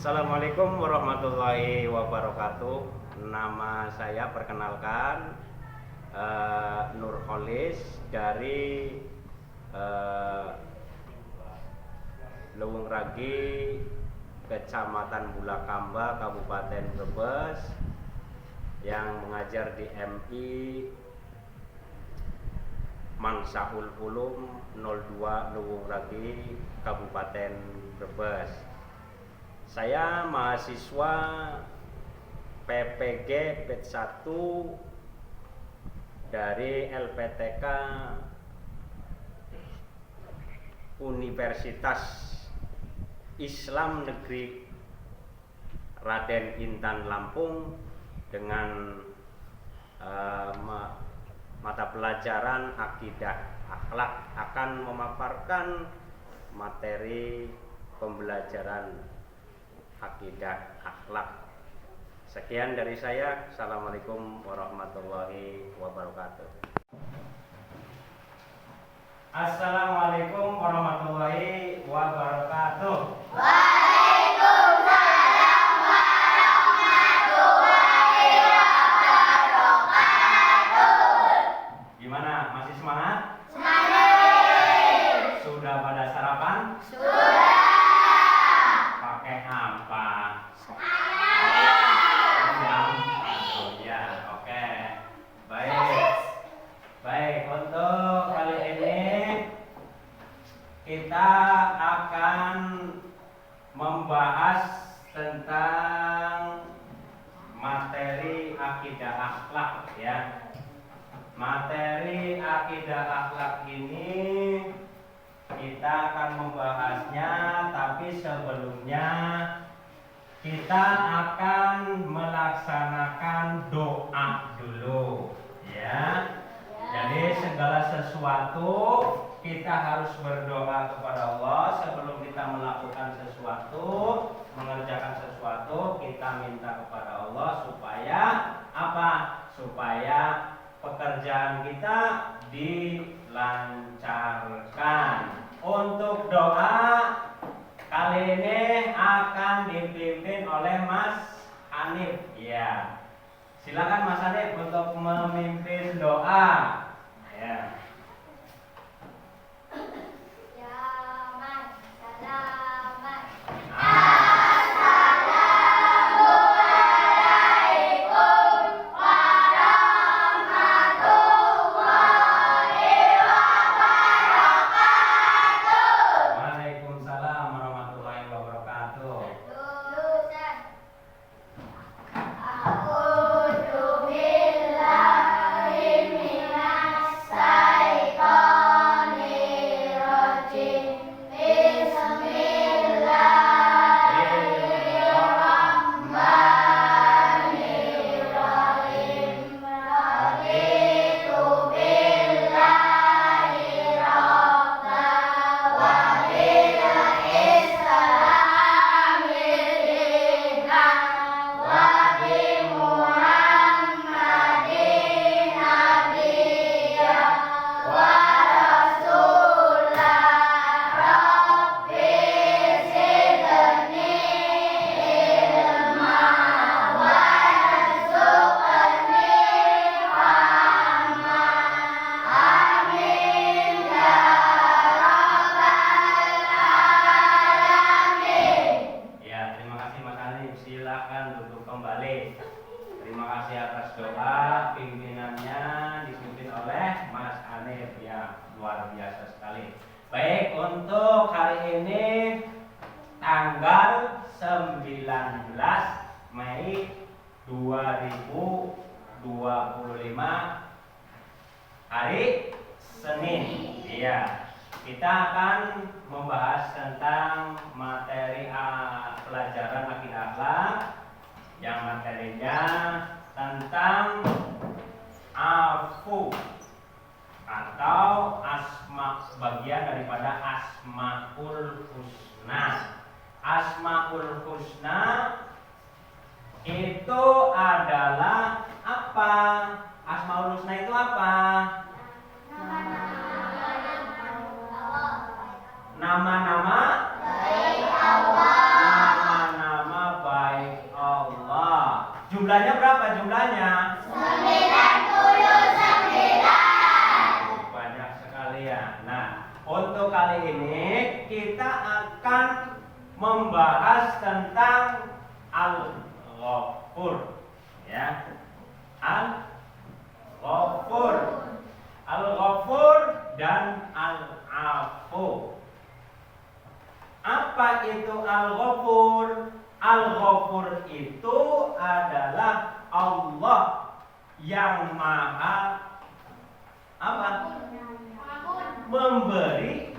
Assalamualaikum warahmatullahi wabarakatuh. Nama saya perkenalkan Nurholis dari Lewung Ragi, Kecamatan Bulakamba, Kabupaten Brebes, yang mengajar di MI Mansaul Ulum 02 Lewung Ragi, Kabupaten Brebes. Saya mahasiswa PPG PET 1 dari LPTK Universitas Islam Negeri Raden Intan Lampung dengan mata pelajaran akidah akhlak, akan memaparkan materi pembelajaran akidah akhlak. Sekian dari saya. Assalamualaikum warahmatullahi wabarakatuh. Assalamualaikum warahmatullahi wabarakatuh. Waalaikumsalam warahmatullahi wabarakatuh. Gimana? Masih semangat? Semangat. Sudah pada sarapan? Sudah. Pakai apa? Jam? Oh ya, oke. Baik, untuk kali ini kita akan membahas tentang materi akidah akhlak ya. Materi akidah akhlak ini kita akan membahasnya, tapi sebelumnya kita akan melaksanakan doa dulu ya. Jadi segala sesuatu kita harus berdoa kepada Allah sebelum kita melakukan sesuatu, mengerjakan sesuatu. Kita minta kepada Allah supaya apa? Supaya pekerjaan kita dilancarkan. Untuk doa kali ini akan dipimpin oleh Mas Hanif ya. Silakan Mas Hanif untuk memimpin doa ya. Baik, untuk hari ini tanggal 19 Mei 2025 hari Senin. Iya, kita akan membahas tentang materi pelajaran akidah akhlak yang materinya tentang afu atau asma, bagian daripada asmaul husna. Asmaul husna itu adalah apa? Asmaul husna itu apa? Nama-nama baik Allah. Nama-nama jumlahnya? 99. Banyak sekali ya. Nah, untuk kali ini kita akan membahas tentang Al-Ghafur, ya. Al-Ghafur, Al-Ghafur dan Al-Afu. Apa itu Al-Ghafur? Al-Ghafur itu adalah Allah yang maha apa? Memberi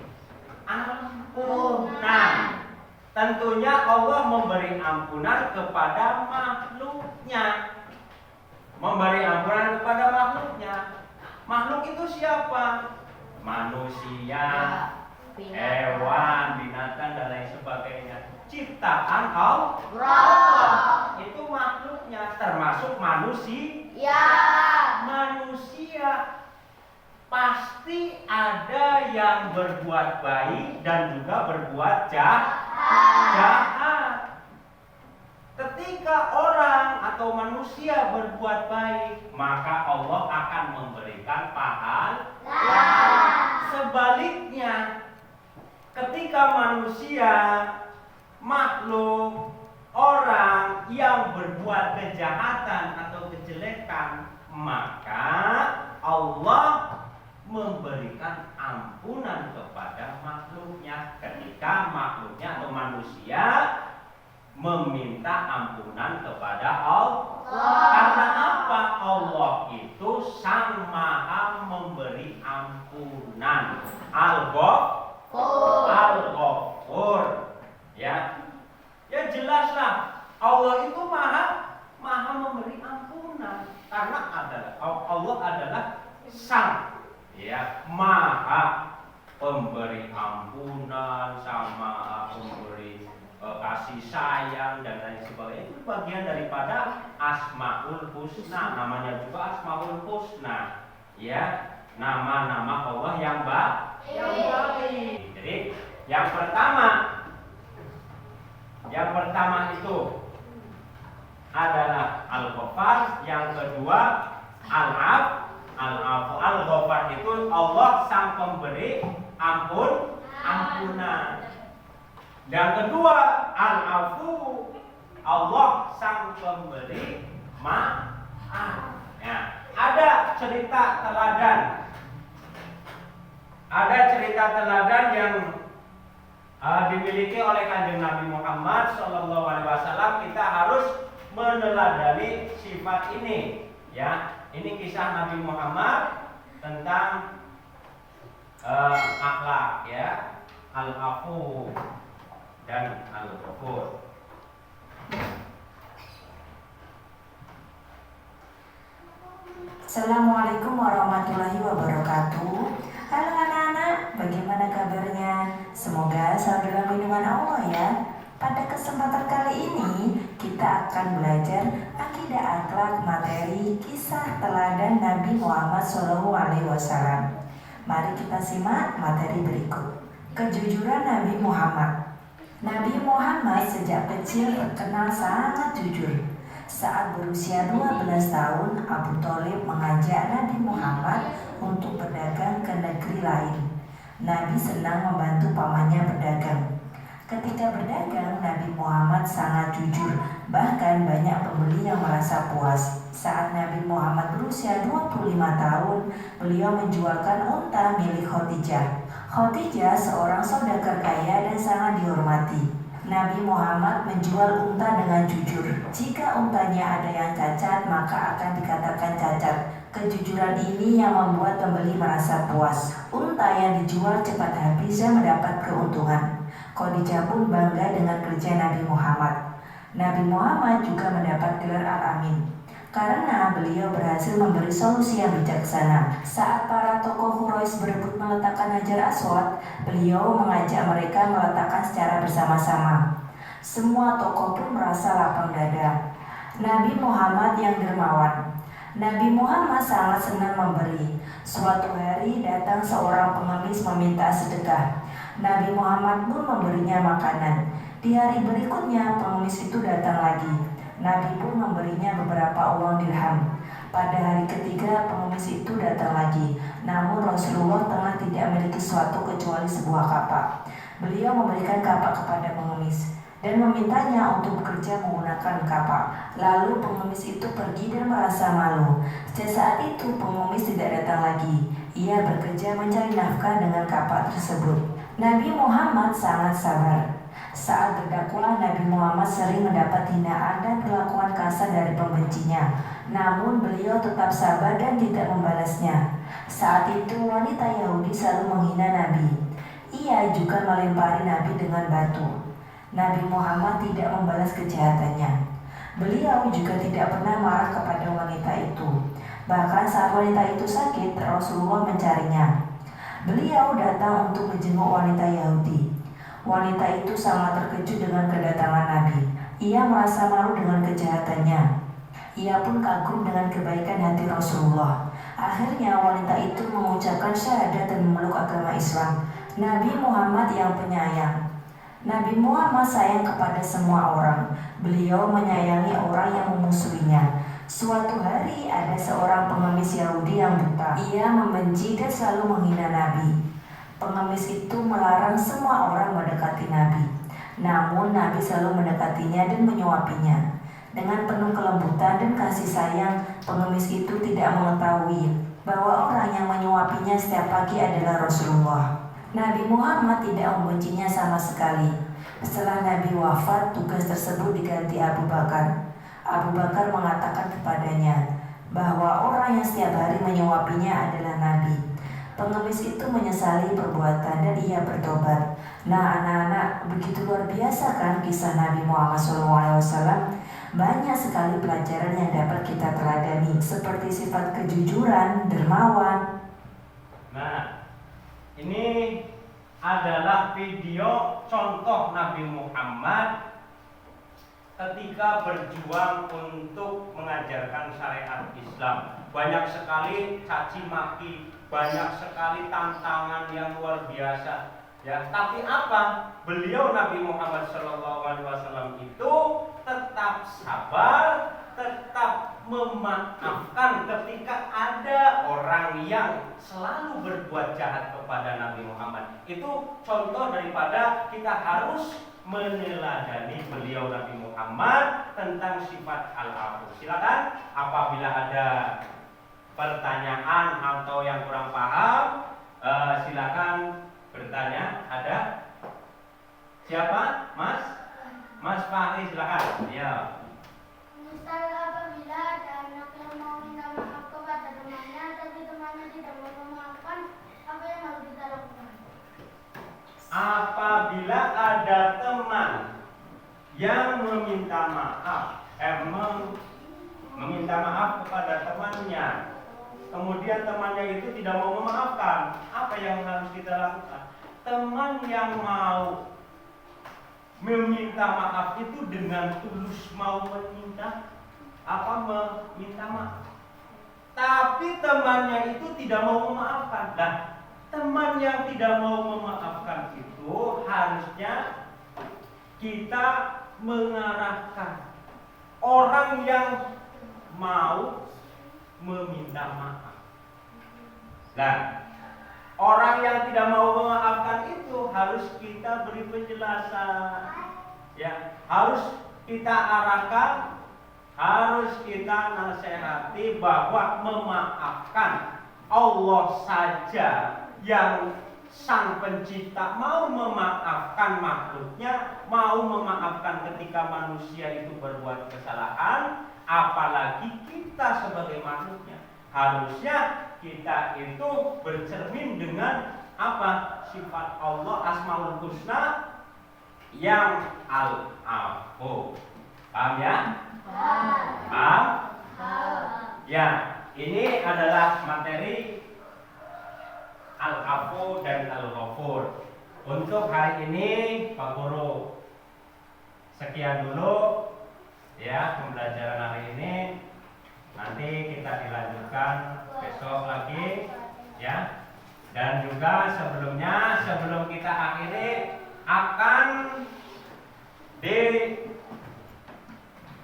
ampunan. Tentunya Allah memberi ampunan kepada makhluknya. Memberi ampunan kepada makhluknya. Makhluk itu siapa? Manusia, hewan, binatang dan lain sebagainya. Ciptaan Allah. Itu makhluknya, termasuk manusia. Manusia pasti ada yang berbuat baik dan juga berbuat jahat. Ketika orang atau manusia berbuat baik, maka Allah akan memberikan pahala. Sebaliknya, ketika manusia, makhluk, orang yang berbuat kejahatan atau kejelekan, maka Allah memberikan ampunan kepada makhluknya ketika makhluknya atau manusia meminta ampunan kepada Allah. Karena apa? Allah itu sang maha memberi ampunan. Al-Ghafur. Ya. Ya jelaslah Allah itu maha memberi ampunan karena Allah adalah sang, ya, maha pemberi ampunan, sama pemberi kasih sayang dan lain sebagainya. Itu bagian daripada Asmaul Husna, namanya juga Asmaul Husna, ya, nama-nama Allah yang baik. Jadi yang pertama itu adalah Al-Ghaffar, yang kedua Al-Afu. Al-Ghaffar itu Allah sang pemberi ampunan. Yang kedua Al-Afu, Allah sang pemberi maaf. Ya, ada cerita teladan yang dimiliki oleh Kanjeng Nabi Muhammad SAW. Kita harus meneladani sifat ini, ya. Ini kisah Nabi Muhammad tentang akhlak, ya, Al-Afu dan Al-Ghafur. Assalamualaikum warahmatullahi wabarakatuh. Halo anak-anak, bagaimana kabarnya? Semoga selalu dalam lindungan Allah ya. Pada kesempatan kali ini kita akan belajar akidah, akhlak, materi, kisah teladan Nabi Muhammad SAW. Mari kita simak materi berikut. Kejujuran Nabi Muhammad. Nabi Muhammad sejak kecil terkenal sangat jujur. Saat berusia 12 tahun, Abu Thalib mengajak Nabi Muhammad untuk berdagang ke negeri lain. Nabi senang membantu pamannya berdagang. Ketika berdagang, Nabi Muhammad sangat jujur, bahkan banyak pembeli yang merasa puas. Saat Nabi Muhammad berusia 25 tahun, beliau menjualkan unta milik Khadijah. Khadijah seorang saudagar kaya dan sangat dihormati. Nabi Muhammad menjual unta dengan jujur. Jika untanya ada yang cacat, maka akan dikatakan cacat. Kejujuran ini yang membuat pembeli merasa puas. Unta yang dijual cepat habis dan mendapat keuntungan. Khadijah pun bangga dengan kerja Nabi Muhammad. Nabi Muhammad juga mendapat gelar Al-Amin karena beliau berhasil memberi solusi yang bijaksana. Saat para tokoh Quraisy berebut meletakkan Hajar Aswad, beliau mengajak mereka meletakkan secara bersama-sama. Semua tokoh pun merasa lapang dada. Nabi Muhammad yang dermawan. Nabi Muhammad sangat senang memberi. Suatu hari datang seorang pengemis meminta sedekah. Nabi Muhammad pun memberinya makanan. Di hari berikutnya pengemis itu datang lagi. Nabi pun memberinya beberapa uang dirham. Pada hari ketiga pengemis itu datang lagi. Namun Rasulullah tengah tidak memiliki sesuatu kecuali sebuah kapak. Beliau memberikan kapak kepada pengemis dan memintanya untuk bekerja menggunakan kapak. Lalu pengemis itu pergi dan merasa malu. Sejak saat itu pengemis tidak datang lagi. Ia bekerja mencari nafkah dengan kapak tersebut. Nabi Muhammad sangat sabar. Saat berdakwah, Nabi Muhammad sering mendapat hinaan dan perlakuan kasar dari pembencinya. Namun beliau tetap sabar dan tidak membalasnya. Saat itu wanita Yahudi selalu menghina Nabi. Ia juga melempari Nabi dengan batu. Nabi Muhammad tidak membalas kejahatannya. Beliau juga tidak pernah marah kepada wanita itu. Bahkan saat wanita itu sakit, Rasulullah mencarinya. Beliau datang untuk menjenguk wanita Yahudi. Wanita itu sangat terkejut dengan kedatangan Nabi. Ia merasa malu dengan kejahatannya. Ia pun kagum dengan kebaikan hati Rasulullah. Akhirnya wanita itu mengucapkan syahadat dan memeluk agama Islam. Nabi Muhammad yang penyayang. Nabi Muhammad sayang kepada semua orang. Beliau menyayangi orang yang memusuhinya. Suatu hari ada seorang pengemis Yahudi yang buta. Ia membenci dan selalu menghina Nabi. Pengemis itu melarang semua orang mendekati Nabi. Namun Nabi selalu mendekatinya dan menyuapinya. Dengan penuh kelembutan dan kasih sayang, pengemis itu tidak mengetahui bahwa orang yang menyuapinya setiap pagi adalah Rasulullah. Nabi Muhammad tidak membencinya sama sekali. Setelah Nabi wafat, tugas tersebut diganti Abu Bakar. Abu Bakar mengatakan kepadanya bahwa orang yang setiap hari menyuapinya adalah Nabi. Pengemis itu menyesali perbuatan dan ia bertobat. Nah anak-anak, begitu luar biasa kan kisah Nabi Muhammad SAW. Banyak sekali pelajaran yang dapat kita teladani, seperti sifat kejujuran, dermawan. Nah, ini adalah video contoh Nabi Muhammad ketika berjuang untuk mengajarkan syariat Islam. Banyak sekali caci maki, banyak sekali tantangan yang luar biasa. Ya, tapi apa? Beliau Nabi Muhammad SAW itu tetap sabar, tetap memaafkan ketika ada orang yang selalu berbuat jahat kepada Nabi Muhammad. Itu contoh daripada kita harus meneladani beliau Nabi Muhammad tentang sifat al-afu. Silakan apabila ada pertanyaan atau yang kurang paham, silakan bertanya. Ada? Siapa? Mas Fahri, silakan. Ya. Misal apabila ada anak yang mau minta maaf kepada temannya, tapi temannya tidak mau memaafkan, apa yang harus kita lakukan? Apabila ada teman yang meminta maaf kepada temannya, kemudian temannya itu tidak mau memaafkan, apa yang harus kita lakukan? Teman yang mau meminta maaf itu dengan tulus mau meminta maaf, tapi temannya itu tidak mau memaafkan. Nah, teman yang tidak mau memaafkan itu harusnya kita mengarahkan orang yang mau meminta maaf. Nah, orang yang tidak mau memaafkan itu harus kita beri penjelasan, ya, harus kita arahkan, harus kita nasihati bahwa memaafkan Allah saja yang Sang Pencipta mau memaafkan makhluknya, mau memaafkan ketika manusia itu berbuat kesalahan, apalagi kita sebagai makhluknya. Harusnya kita itu bercermin dengan apa? Sifat Allah Asmaul Husna yang al-afu. Paham ya? Paham? Ya, ini adalah materi al-afu dan al-ghafur. Untuk hari ini Pak Guru sekian dulu ya pembelajaran hari ini. Nanti kita dilanjutkan besok lagi ya. Dan juga sebelum kita akhiri akan diberikan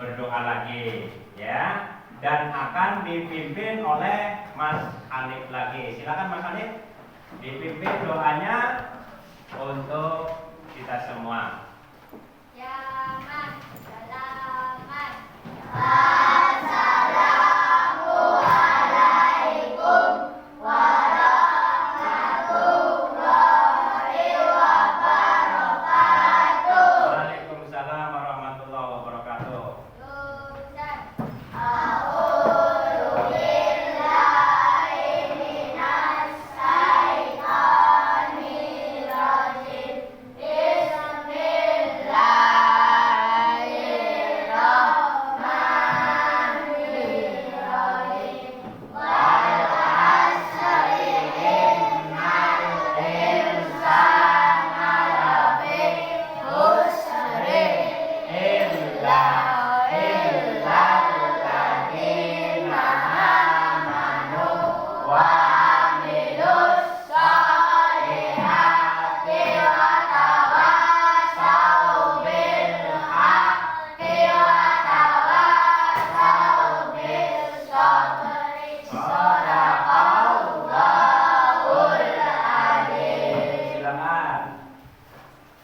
berdoa lagi ya, dan akan dipimpin oleh Mas Hanif lagi. Silakan Mas Hanif, dipimpin doanya untuk kita semua. Ya Mas, selamat. Waalaikumsalam warahmatullahi wabarakatuh. Silakan.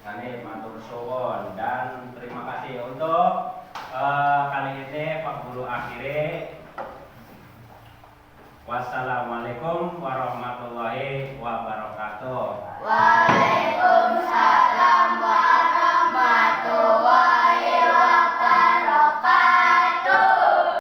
Kami matur suwun dan terima kasih untuk kali ini Pak Guru akhiri. Wassalamualaikum warahmatullahi wabarakatuh.